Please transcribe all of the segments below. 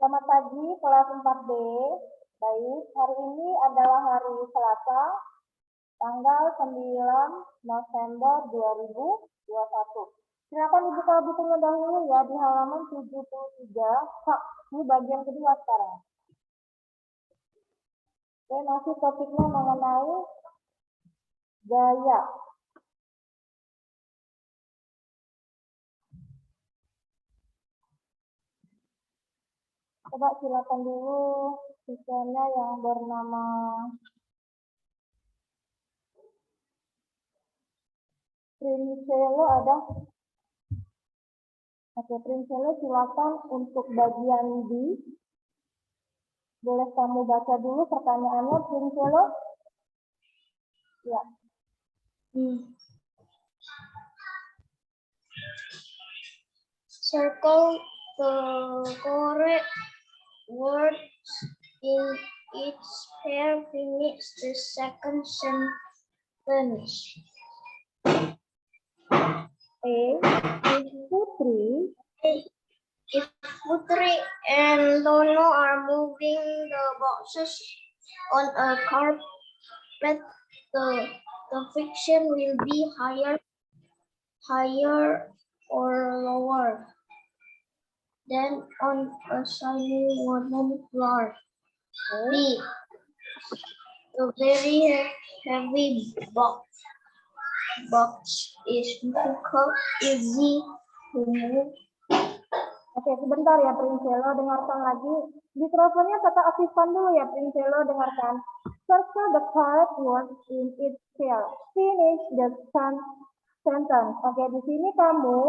Selamat pagi kelas 4B. Baik, hari ini adalah hari Selasa, tanggal 9 November 2021. Silakan dibuka bukunya dahulu ya di halaman 73. Ini bagian kedua sekarang. Oke, masih topiknya mengenai gaya. Coba silakan dulu siswanya yang bernama Prinselo ada. Oke, Prinselo silakan untuk bagian B. Boleh kamu baca dulu pertanyaannya, Prinselo? Ya. Circle the correct words in each pair. Finish the second sentence. If Putri and Tono are moving the boxes on a carpet, the friction will be higher or lower than on a shiny wooden floor. B. The very heavy box is difficult, easy to move. Oke, sebentar ya Prinselo, dengarkan lagi. Mikrofonnya tetap aktifkan dulu ya Prinselo, dengarkan. Circle the correct words in each pair. Finish the sentence. Oke, di sini kamu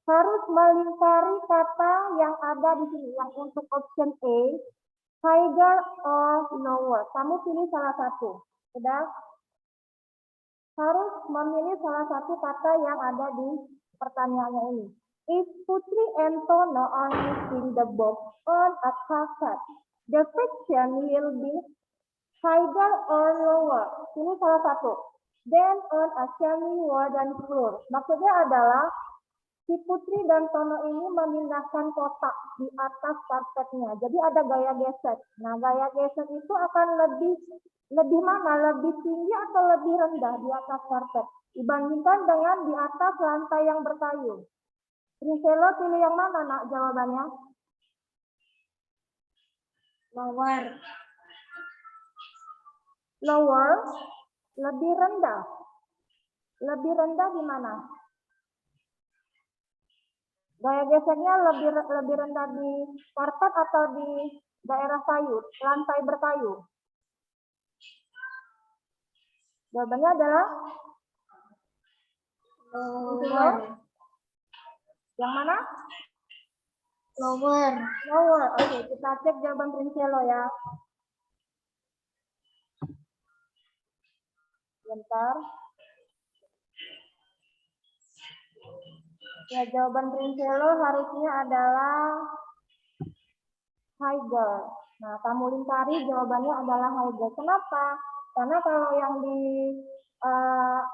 harus melingkari kata yang ada di sini. Yang untuk option A, higher or lower. Kamu pilih salah satu. Sudah? Harus memilih salah satu kata yang ada di pertanyaannya ini. If Putri and Tono are moving the box on a carpet, the friction will be higher or lower. Ini salah satu. Then on a shiny wooden floor. Maksudnya adalah si Putri dan Tono ini memindahkan kotak di atas karpetnya. Jadi ada gaya gesek. Nah, gaya gesek itu akan lebih mana? Lebih tinggi atau lebih rendah di atas karpet dibandingkan dengan di atas lantai yang berkayu. Prinselo pilih yang mana, Nak, jawabannya? Lower. Lower, lebih rendah. Lebih rendah di mana? Gaya geseknya lebih rendah di karpet atau di daerah kayu, lantai berkayu? Jawabannya adalah Lower. Yang mana? Lower. Lower. Oke, kita cek jawaban Prinselo ya. Bentar. Ya, jawaban Prinselo harusnya adalah higher. Nah, kamu lingkari jawabannya adalah higher. Kenapa? Karena kalau yang di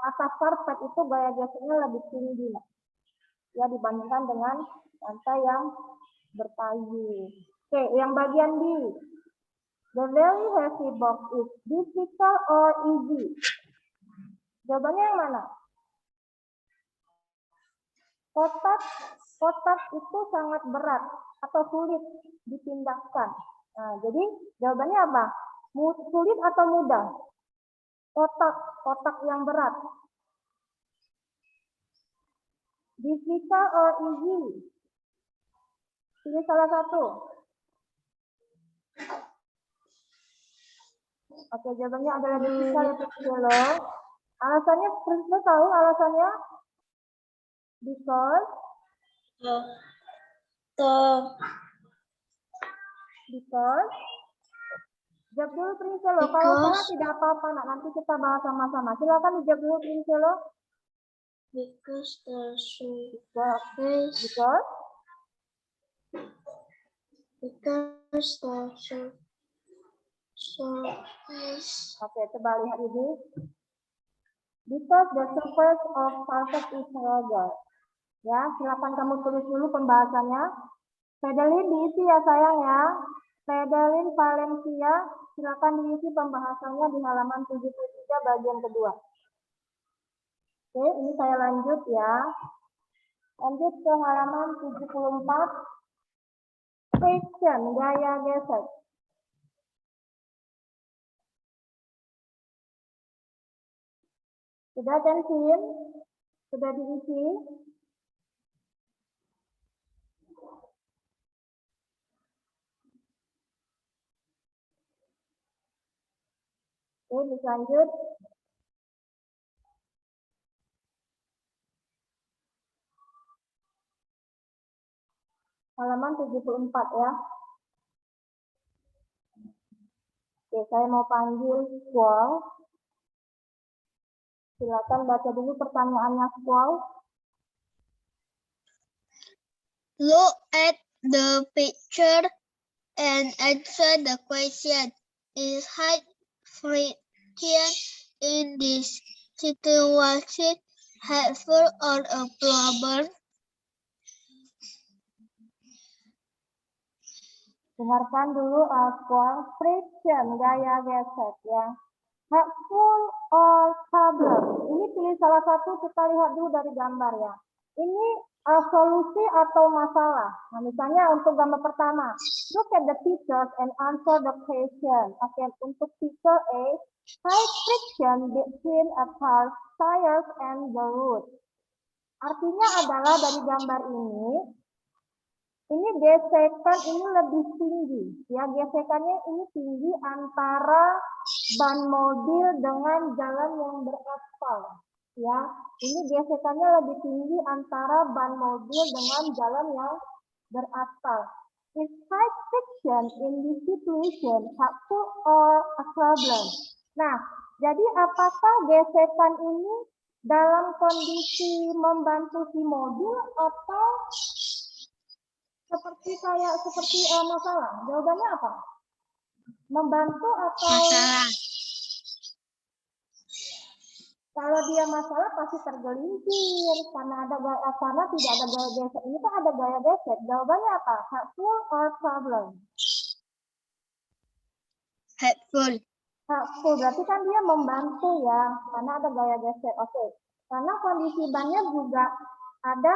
atas karpet itu gaya geseknya lebih tinggi. Ya, dibandingkan dengan lantai yang berkayu. Oke, yang bagian B. The very heavy box is difficult or easy? Jawabannya yang mana? Kotak itu sangat berat atau sulit dipindahkan. Nah, jadi jawabannya apa? Sulit atau mudah? Kotak yang berat. Difficult or easy? Pilih salah satu. Oke, jawabannya adalah difficult ya Prinselo. Alasannya, Prinselo tahu alasannya? Because jawab dulu Prinselo. Kalau salah tidak apa-apa, Nak. Nanti kita bahas sama-sama. Silakan dijawab dulu Prinselo. Because the surface Oke, coba lihat ini. Because the surface of carpet is rugged. Ya, silakan kamu tulis dulu pembahasannya. Fedelin diisi ya sayang ya. Fedelin Valencia, silakan diisi pembahasannya di halaman 73 bagian kedua. Oke, ini saya lanjut ya. Lanjut ke halaman 74. Question, gaya gesek. Sudah Tensin? Sudah diisi? Oke, bisa lanjut. Halaman 74 ya. Oke, saya mau panggil Squall. Silakan baca dulu pertanyaannya Squall. Look at the picture and answer the question. Is height friction in this situation helpful or a problem? Dengarkan dulu Squall. Friction, gaya gesek ya. Helpful or problem. Ini pilih salah satu, kita lihat dulu dari gambar ya. Ini solusi atau masalah. Nah, misalnya untuk gambar pertama, look at the pictures and answer the question. Oke, untuk picture A, high friction between a car tires and the road. Artinya adalah dari gambar ini gesekan ini lebih tinggi. Ya, gesekannya ini tinggi antara ban mobil dengan jalan yang beraspal. Ya, ini gesekannya lebih tinggi antara ban mobil dengan jalan yang beraspal. Is high friction in this situation helpful or a problem? Nah, jadi apakah gesekan ini dalam kondisi membantu si mobil atau seperti masalah? Jawabannya apa? Membantu atau Masalah. Kalau dia masalah pasti tergelincir karena tidak ada gaya gesek. Ini kan ada gaya gesek. Jawabannya apa? Helpful or problem? Helpful. Helpful berarti kan dia membantu ya, karena ada gaya gesek. Oke. Karena kondisi bannya juga ada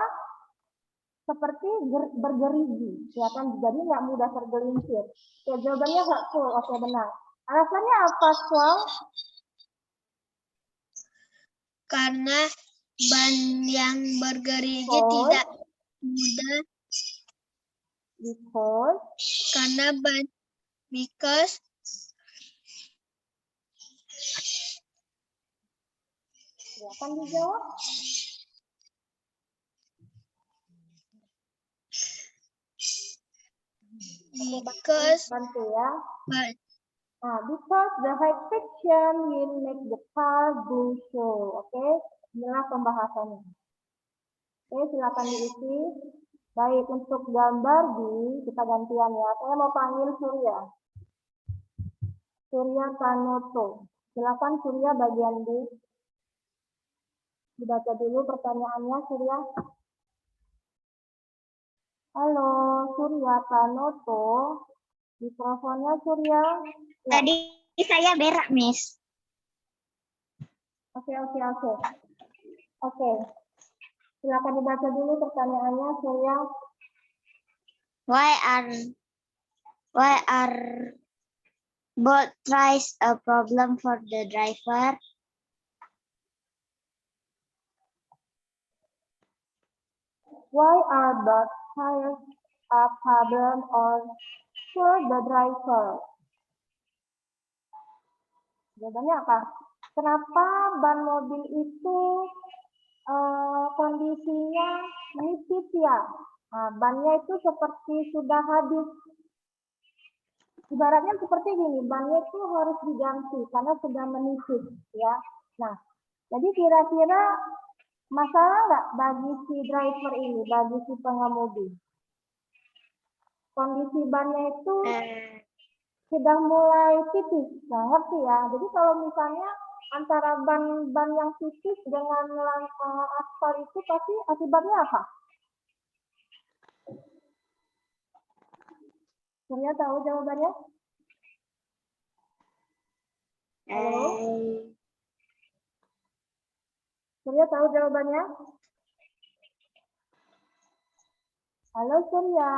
seperti bergerigi, ya kan? Jadi nggak mudah tergelincir. Oke, jawabannya helpful. Oke, benar. Alasannya apa, Squall? Karena ban yang bergerigi tidak mudah. Because Silakan dijawab. bantu ya. Because the high friction will make the car go slow. Oke, inilah pembahasannya. Oke, silakan diisi. Baik, untuk gambar kita gantian ya. Saya mau panggil Surya. Surya Kanoto. Silakan Surya bagian B. Dibaca dulu pertanyaannya, Surya. Halo, Surya Kanoto. Mikrofonnya Surya. Ya. Tadi saya berak, Miss. Oke. Silakan dibaca dulu pertanyaannya, Surya. Why are both tries a problem for the driver? Why are both tires a problem for the driver? Jawabannya apa? Kenapa ban mobil itu kondisinya nipis ya? Nah, bannya itu seperti sudah habis. Ibaratnya seperti gini, bannya itu harus diganti karena sudah menipis ya. Nah, jadi kira-kira masalah nggak bagi si driver ini, bagi si pengemudi? Kondisi bannya itu sudah mulai tipis, nah, ngerti ya. Jadi kalau misalnya antara ban yang tipis dengan aspal itu pasti akibatnya apa? Surya tahu jawabannya? Halo? Surya tahu jawabannya? Halo Surya,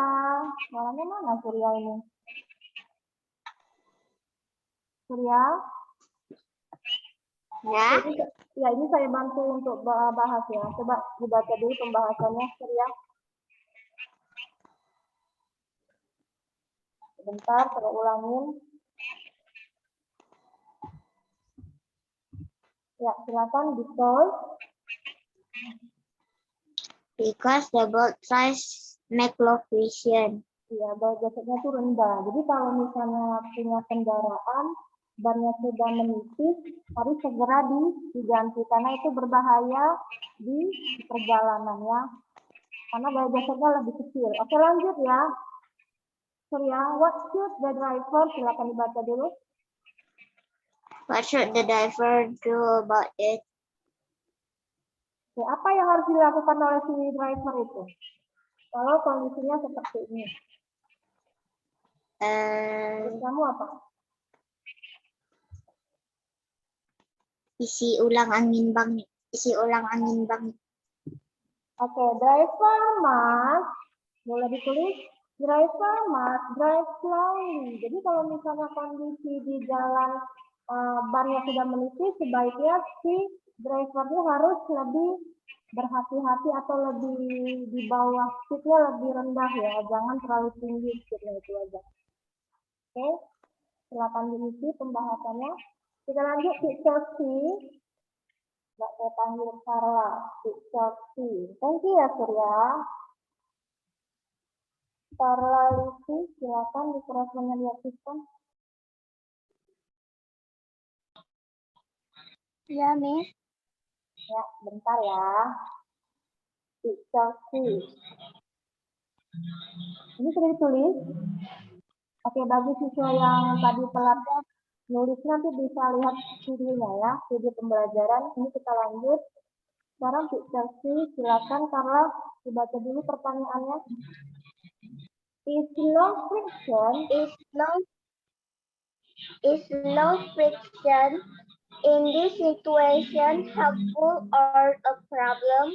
suaranya mana Surya ini? Surya? Ya. Ya, ini saya bantu untuk bahas ya. Coba dibaca dulu pembahasannya, Surya. Sebentar, saya ulangin. Ya, silakan Because the boat size make low friction. Iya, bau jasetnya itu rendah. Jadi kalau misalnya punya kendaraan, bannya sudah menipis, harus segera diganti karena itu berbahaya di perjalanan ya. Karena bau jasetnya lebih kecil. Oke, lanjut ya. Surya, what should the driver? Silakan dibaca dulu. What should the driver do about it? Oke, apa yang harus dilakukan oleh si driver itu? Kalau kondisinya seperti ini. Terus kamu apa? Isi ulang angin bang. Oke, driver must, boleh ditulis, driver must drive slowly. Jadi kalau misalnya kondisi di jalan bannya sudah menipis, sebaiknya si drivernya harus lebih berhati-hati atau lebih di bawah speednya lebih rendah ya, jangan terlalu tinggi speednya itu aja. Oke, silakan diisi pembahasannya. Kita lanjut picture C. Nggak saya panggil Carla, picture C. Thank you ya Surya. Carla Lucy, silakan mikrofonnya diaktifkan. Ya, Miss. Ya, bentar ya. Picture C. Ini sudah ditulis? Oke, bagi siswa yang tadi telat nulis nanti bisa lihat videonya ya, video pembelajaran. Ini kita lanjut. Sekarang picture C, silakan Carla dibaca dulu pertanyaannya. Is low friction in this situation helpful or a problem?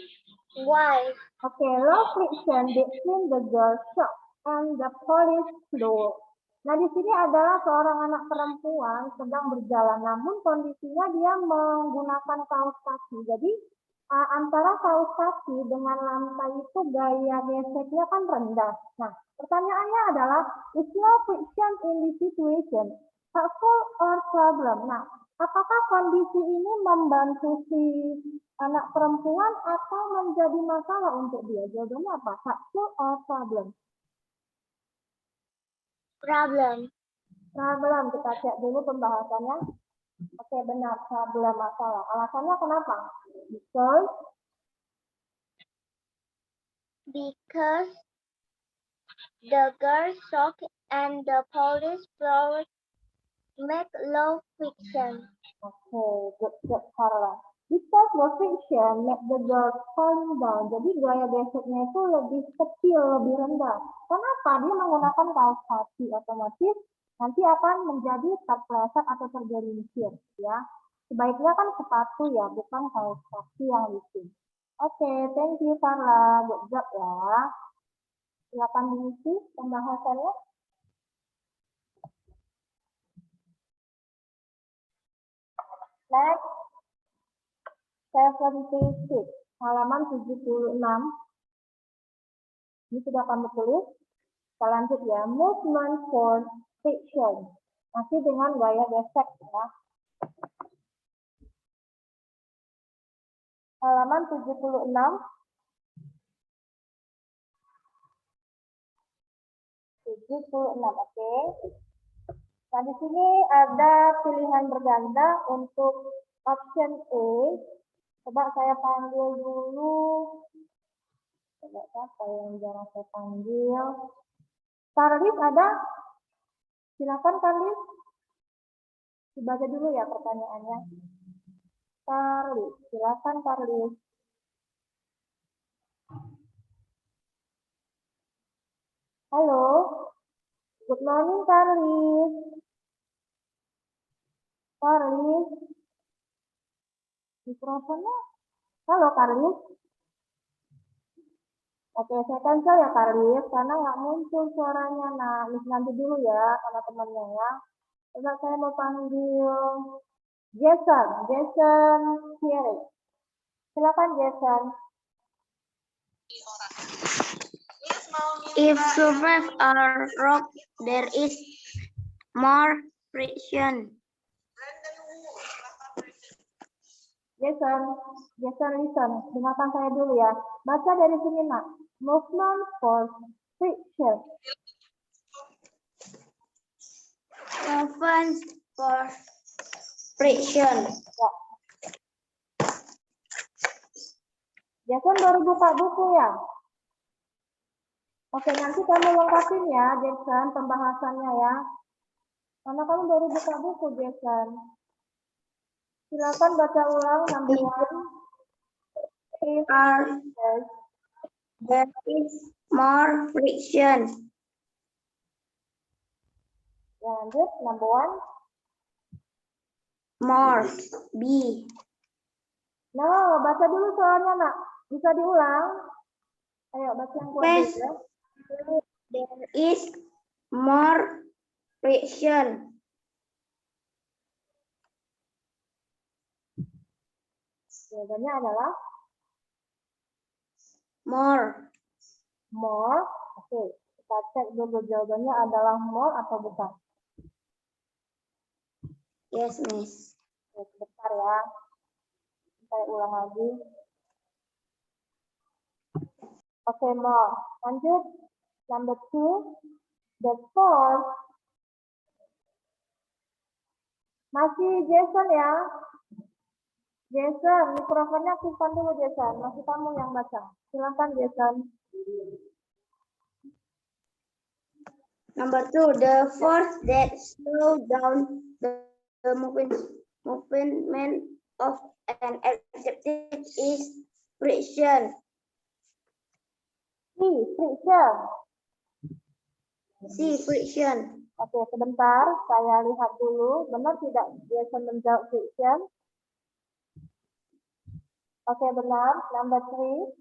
Why? Oke, low friction between the girl shop and the police floor. Nah, di sini adalah seorang anak perempuan sedang berjalan, namun kondisinya dia menggunakan kaos kaki. Jadi, antara kaos kaki dengan lantai itu gaya geseknya kan rendah. Nah, pertanyaannya adalah, is low friction in this situation helpful or problem? Nah, apakah kondisi ini membantu si anak perempuan atau menjadi masalah untuk dia? Jawabannya apa? Helpful or problem? Problem. Problem, kita cek dulu pembahasannya. Oke, benar, problem masalah. Alasannya kenapa? Because the girl shock and the police floor make low friction. Oke, good, Carla. Because the friction make the girl falling down. Jadi gaya geseknya itu lebih kecil, lebih rendah. Kenapa? Dia menggunakan kaos kaki, otomatis nanti akan menjadi terpeleset atau tergelincir ya. Sebaiknya kan sepatu ya, bukan kaos kaki yang licin. Oke, thank you Carla, good job ya. Silakan diisi pembahasannya. Next, 76, halaman 76. Ini sudah kami tulis. Kita lanjut ya, movement for friction. Masih dengan gaya gesek ya. Halaman 76. 76, oke. Nah, di sini ada pilihan berganda untuk option A. Coba saya panggil dulu. Coba siapa yang jarang saya panggil. Karlis ada? Silakan Karlis. Dibaca dulu ya pertanyaannya. Karlis, silakan Karlis. Halo, Good morning, Carlis. Carlis. Mikrofonnya. Halo, Carlis. Oke, saya cancel ya, Carlis, karena nggak muncul suaranya. Nah, Miss nanti dulu ya, sama temannya ya. Coba saya mau panggil Jason. Jason Thierry. Silakan, Jason. If surfaces are rock, there is more friction. Jason, listen. Dengarkan saya dulu ya. Baca dari sini, Nak. Movement for friction. Movement for friction. Ya. Jason baru buka buku ya? Oke, nanti kamu lengkapin ya, Jason, pembahasannya ya. Karena kamu baru buka buku, Jason. Silakan baca ulang number 1. There is more friction. Ya, lanjut, number 1. More. B. No, baca dulu soalnya, Nak. Bisa diulang? Ayo, baca yang kuat Yes. dulu ya. There is more friction. Jawabannya adalah More. more. Oke, kita cek dulu jawabannya adalah more atau bukan. Yes, Miss. Oke, sebentar ya. Saya ulang lagi. Oke, more. Lanjut. Number 2. The force. Masih Jason ya. Jason, mikrofonnya aktifkan dulu, Jason. Masih kamu yang baca. Silakan, Jason. Number 2, the force that slow down the movement of an object is friction. Friction. C. Friction. Oke, sebentar. Saya lihat dulu. Benar tidak Jason menjawab friction? Oke, benar. Number 3.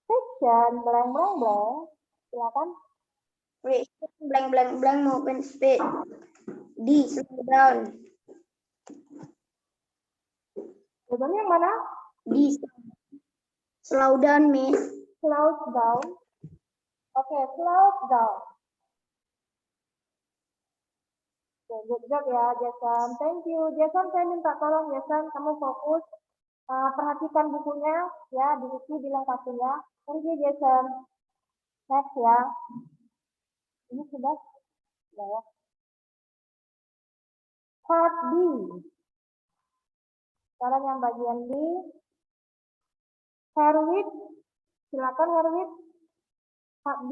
Friction, blank. Silakan. Friction, blank, movement speed. D. Slow down. Jawabannya yang mana? D. Slow down, Miss. Slow down. Oke, slow down. Oke, good job ya, Jason. Thank you. Jason, saya minta tolong, Jason, kamu fokus. Perhatikan bukunya, ya, diisi, dilengkapinya. Thank you, Jason. Next ya. Ini sudah? Ya. Part B. Sekarang yang bagian B. Herwit. Silakan, Herwit. Part B.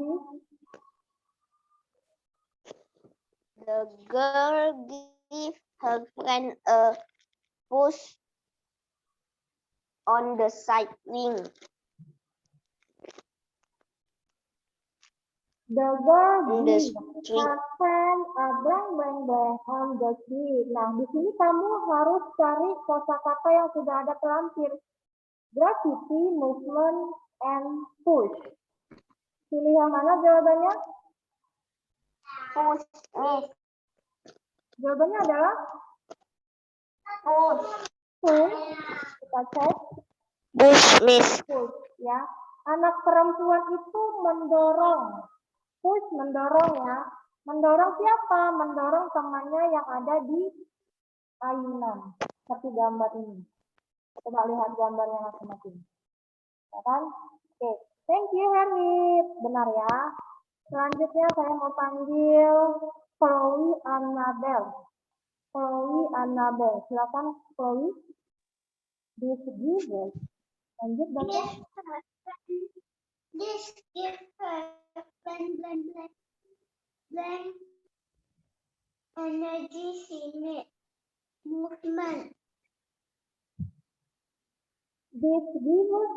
The girl gives her friend a push on the cycling. The girl In the gives street. her friend a blank on the street. Nah, di sini kamu harus cari kosakata yang sudah ada terlampir. Gravity, movement, and push. Pilih yang mana jawabannya? Push, Miss. Jawabannya adalah Push. push. Kita cek. Push, Miss. Push, ya. Anak perempuan itu mendorong. Push, mendorong ya. Mendorong siapa? Mendorong temannya yang ada di ayunan. Seperti gambar ini. Coba lihat gambarnya masing-masing. Ya kan? Oke. Thank you, Herwit. Benar ya. Selanjutnya saya mau panggil Chloe Annabel. Chloe Annabel. Silakan, Chloe. This gives. Lanjut, baca. This gives her blank energy in movement. This gives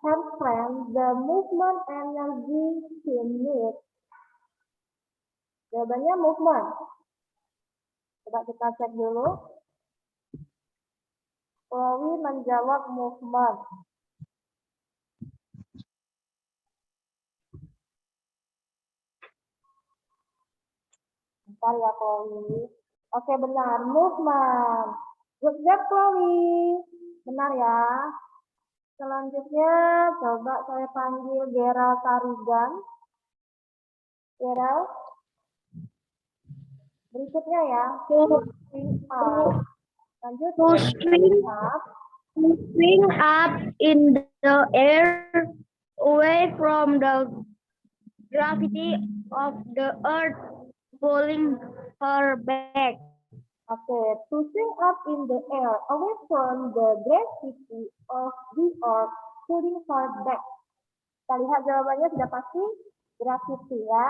her friend the movement energy she needs. Jawabannya movement. Coba kita cek dulu. Chloe menjawab movement. Bentar ya Chloe. Oke benar, movement. Good job Chloe. Benar ya. Selanjutnya coba saya panggil Gerald Tarigan. Gerald. Berikutnya ya. Swing up. Lanjut. Swing up in the air away from the gravity of the earth pulling her back. Oke, to swing up in the air away from the gravity of the earth pulling her back. Kita lihat jawabannya sudah pasti gravity ya.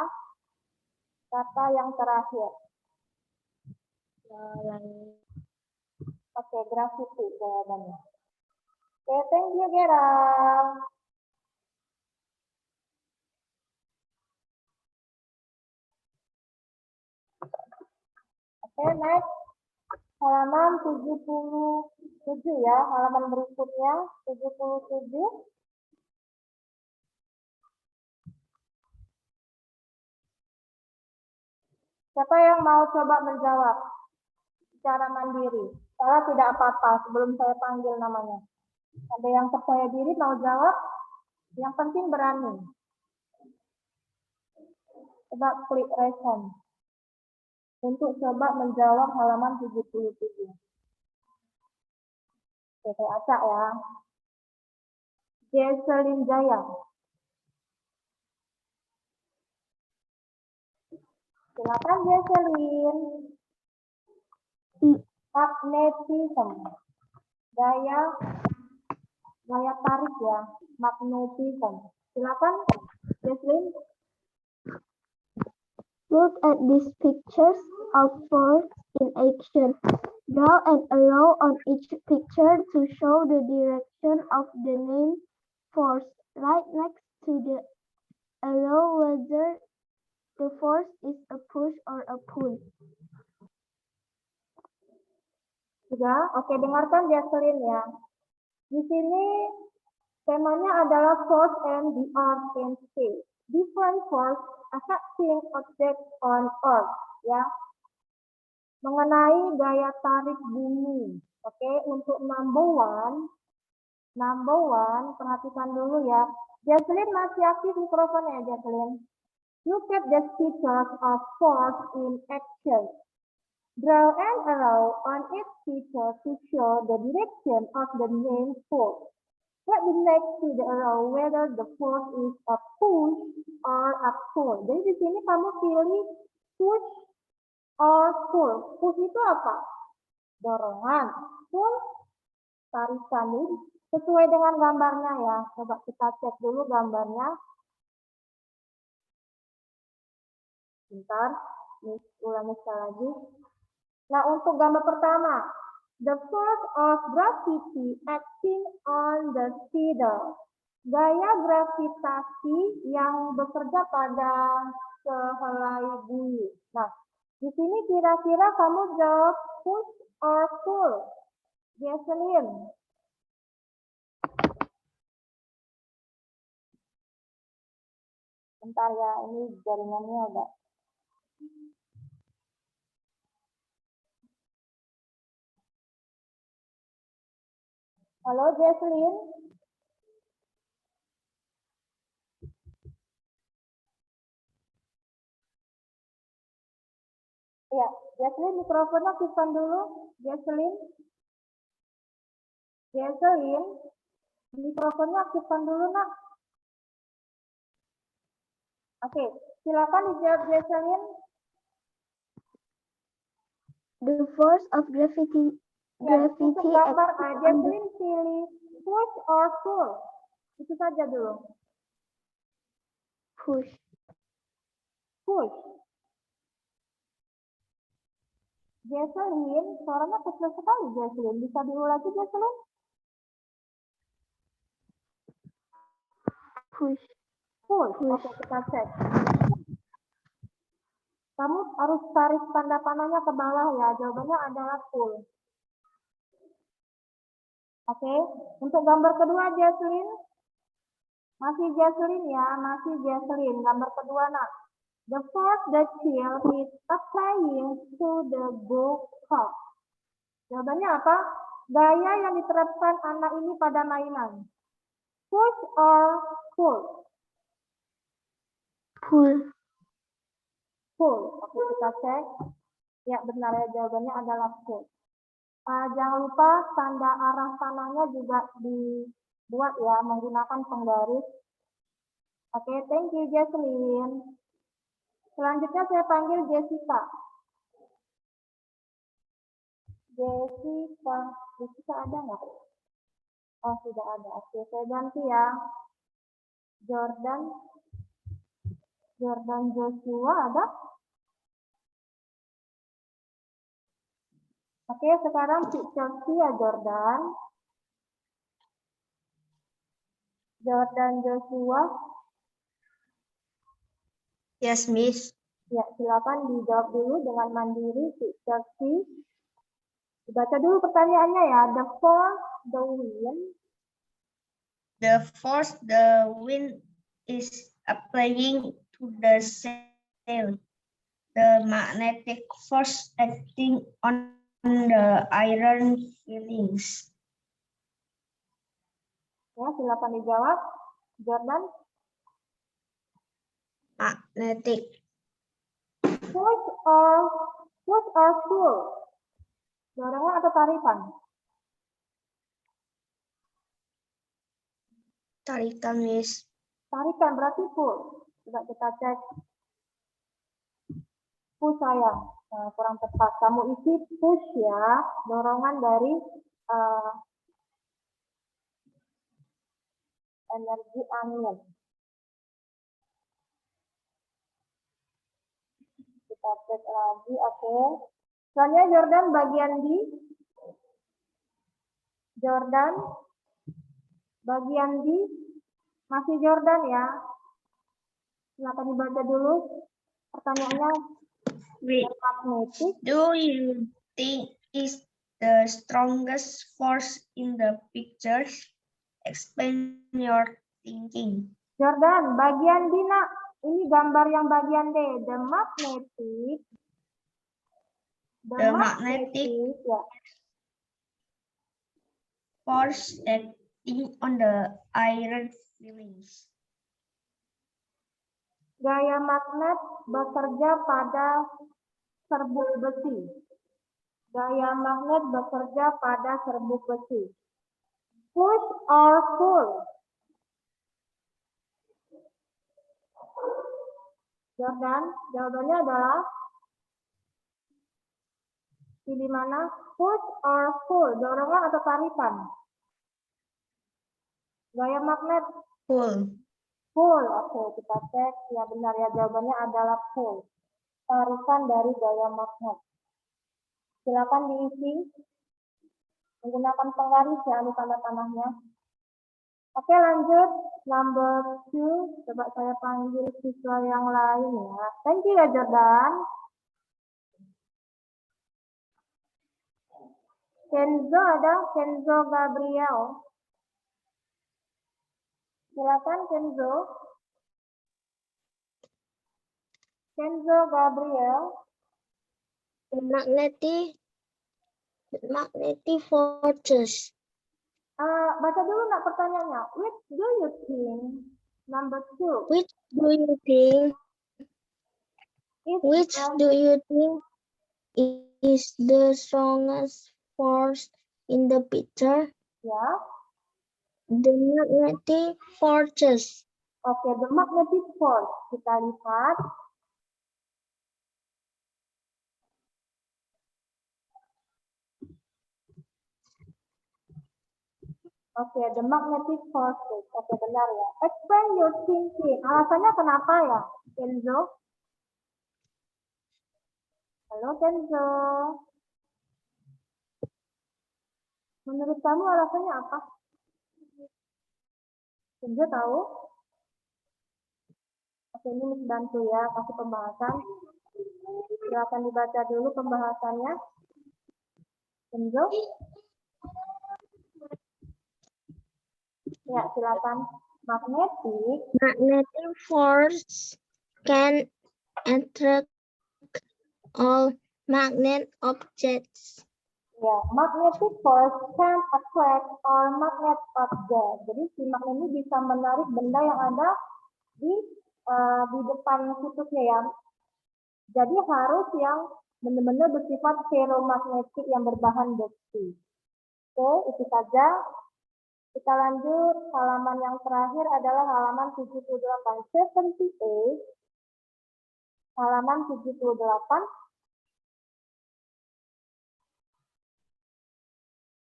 Kata yang terakhir. Oke, gravity jawabannya. Oke, thank you Gerald. Oke, next. Halaman 77 ya, halaman berikutnya 77. Siapa yang mau coba menjawab secara mandiri? Saya tidak apa-apa sebelum saya panggil namanya. Ada yang percaya diri mau jawab? Yang penting berani. Coba klik raise hand untuk coba menjawab halaman 77. Oke, saya acak ya. Jesselyn Jaya. Silakan Jesselyn. Magnetism. Daya tarik ya. Magnetism. Silakan Jesselyn. Look at these pictures of force in action. Draw an arrow on each picture to show the direction of the named force. Right next to the arrow whether the force is a push or a pull. Sudah, oke dengarkan Jesselyn ya. Di sini temanya adalah force and the earth in space. Different force affecting objects on earth ya. Mengenai daya tarik bumi. Oke, untuk number one, perhatikan dulu ya. Jesselyn masih aktif mikrofonnya Jesselyn. Look at the pictures of force in action. Draw an arrow on each picture to show the direction of the main force. What the next to the arrow whether the force is a push or a pull. Jadi di sini kamu pilih push or pull. Push itu apa? Dorongan. Pull tarikan ini sesuai dengan gambarnya ya. Coba kita cek dulu gambarnya. Bentar, ulangi sekali lagi. Nah, untuk gambar pertama, the force of gravity acting on the sphere. Gaya gravitasi yang bekerja pada sehelai bumi. Nah, di sini kira-kira kamu jawab push or pull? Jesselyn. Bentar ya, ini jaringannya agak. Halo Jesselyn. Ya, Jesselyn mikrofonnya aktifkan dulu. Jesselyn, mikrofonnya aktifkan dulu nak. Oke, silakan dijawab Jesselyn. The force of gravity. Ya, untuk gambar Jesselyn pilih push or pull. Itu saja dulu. Push. Push. Jesselyn, suaranya kecil sekali Jesselyn. Bisa diulangi Jesselyn? Push. Push. Oke, kita cek. Kamu harus tarik tanda panahnya ke bawah ya. Jawabannya adalah full. Oke, untuk gambar kedua Jaslyn. Masih Jaslyn ya, masih Jaslyn. Gambar kedua nak. The first the child is applying to the book cup. Jawabannya apa? Gaya yang diterapkan anak ini pada mainan. Push or pull? Pull. Pull. Oke, kita cek. Ya, benar ya, jawabannya adalah pull. Jangan lupa tanda arah panahnya juga dibuat ya, menggunakan penggaris. Oke, thank you Jaslyn. Selanjutnya saya panggil Jessica. Jessica ada nggak? Oh, tidak ada. Oke, saya ganti ya. Jordan Joshua ada? Oke, sekarang picture ya Jordan. Jordan Joshua. Yes, Miss. Ya, silakan dijawab dulu dengan mandiri picture C. Dibaca dulu pertanyaannya ya. The force the wind is applying to the sail. The magnetic force acting on the iron filings. Ya, silakan dijawab. Jordan. Magnetic. Push or pull? Dorongan atau tarikan? Tarikan, Miss. Tarikan berarti pull. Coba kita cek. Push sayang. Nah, kurang tepat. Kamu isi push ya. Dorongan dari energi angin. Kita cek lagi. Oke. Selanjutnya Jordan bagian D. Jordan. Bagian D. Masih Jordan ya. Silakan dibaca dulu. Pertanyaannya. Magnetic. Do you think is the strongest force in the picture? Explain your thinking. Jordan, bagian D nak. Ini gambar yang bagian D. The magnetic. The magnetic ya. force acting on the iron filings. Gaya magnet bekerja pada serbuk besi. Gaya magnet bekerja pada serbuk besi. Push or pull? Jordan, jawabannya adalah pilih mana? Push or pull? Dorongan atau tarikan? Gaya magnet? Pull. Pull. Oke, kita cek. Ya benar ya, jawabannya adalah pull. Tarikan dari gaya magnet. Silakan diisi menggunakan penggaris ya, di tanda panahnya. Oke, lanjut. Number 2. Coba saya panggil siswa yang lain ya. Thank you ya, Jordan. Kenzo ada? Kenzo Gabriel. Silakan Kenzo. Kenzo Gabriel. Magnetic forces. Baca dulu nak pertanyaannya. Which do you think? Number 2. Which do you think is the strongest force in the picture? Ya. The magnetic forces. Oke, the magnetic force. Kita lihat. Oke, the magnetic force. Oke, benar ya. Explain your thinking. Alasannya kenapa ya, Kenzo? Halo, Kenzo. Menurut kamu alasannya apa? Kenzo tahu? Oke, ini bantu ya, kasih pembahasan. Silakan dibaca dulu pembahasannya. Kenzo? Ya, silakan. Magnetic force can attract all magnet objects. Ya, magnetic force can attract all magnet object. Jadi si magnet ini bisa menarik benda yang ada di depan situsnya ya. Jadi harus yang benar-benar bersifat ferromagnetik yang berbahan besi. Oke, itu saja. Kita lanjut, halaman yang terakhir adalah halaman 78. 78. Halaman 78.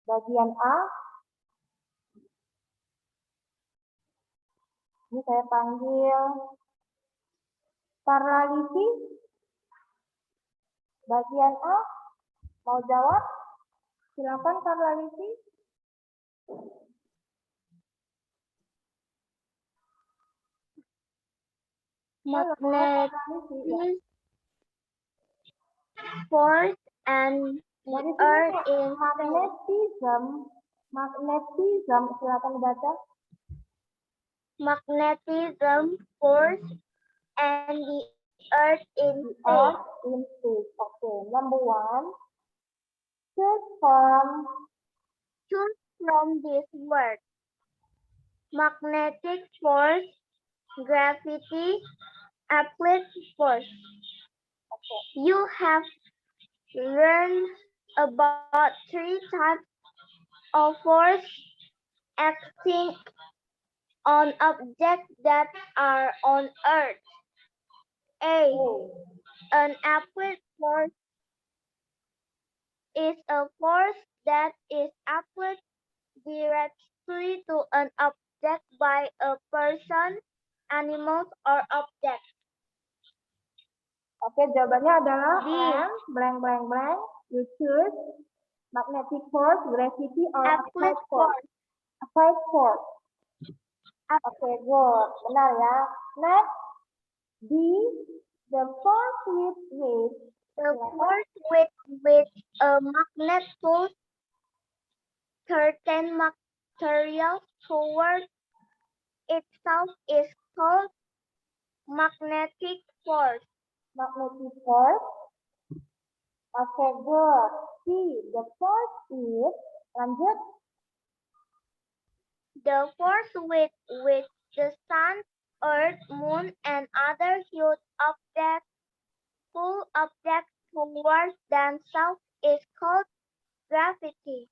Bagian A. Ini saya panggil Carla Lisi. Bagian A. Mau jawab? Silakan Carla Lisi. Magnetic force and Dari the earth sini in space. magnetism, silakan dibaca. Magnetism force and the earth in space. Earth in space. Okay, number 1. Choose from this word. Magnetic force, gravity, applied force. Okay. You have learned about 3 types of force acting on objects that are on Earth. A. An applied force is a force that is applied directly to an object by a person, animal, or object. Oke, jawabannya adalah B. blank blank blank. You choose magnetic force, gravity, or Applied applied force. force. Applied force. Oke, good. Benar ya. Next, D. The force with which The force with which a magnet pulls certain materials towards itself is called magnetic force. magnetic force. Okay, good. C. The force is, lanjut. The force with which the sun, earth, moon, and other huge objects pull objects towards themselves is called gravity.